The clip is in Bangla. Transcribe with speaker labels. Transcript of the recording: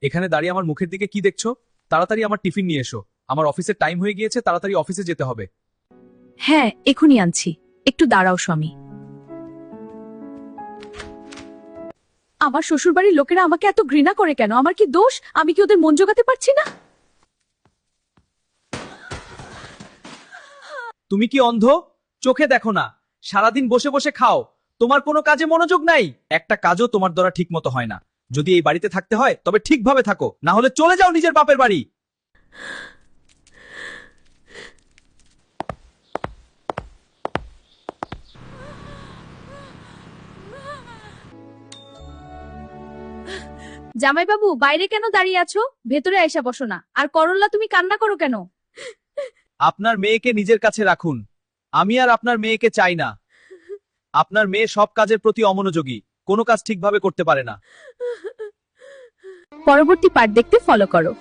Speaker 1: এখানে দাঁড়িয়ে আমার মুখের দিকে কি দেখছো? তাড়াতাড়ি আমার টিফিন নিয়ে এসো, আমার অফিসের টাইম হয়ে গিয়েছে, তাড়াতাড়ি অফিসে যেতে হবে।
Speaker 2: হ্যাঁ, এখনই আনছি। একটু দাঁড়াও স্বামী। আমার শ্বশুরবাড়ির লোকেরা আমাকে এত ঘৃণা করে কেন? আমার কি দোষ? আমি কি ওদের মন জোগাতে পারছি না?
Speaker 1: তুমি কি অন্ধ? চোখে দেখো না? সারাদিন বসে বসে খাও, তোমার কোনো কাজে মনোযোগ নাই। একটা কাজও তোমার দ্বারা ঠিক মতো হয় না। যদি এই বাড়িতে থাকতে হয় তবে ঠিকভাবে থাকো, না হলে চলে যাও নিজের বাপের বাড়ি।
Speaker 2: জামাইবাবু, বাইরে কেন দাঁড়িয়ে আছো? ভেতরে আইসা বসো না। আর করল্লা, তুমি কান্না করো কেন?
Speaker 1: আপনার মেয়েকে নিজের কাছে রাখুন, আমি আর আপনার মেয়েকে চাই না। আপনার মেয়ে সব কাজের প্রতি অমনোযোগী, কোনো কাজ ঠিকভাবে করতে পারে না।
Speaker 2: পরবর্তী পার্ট দেখতে ফলো করো।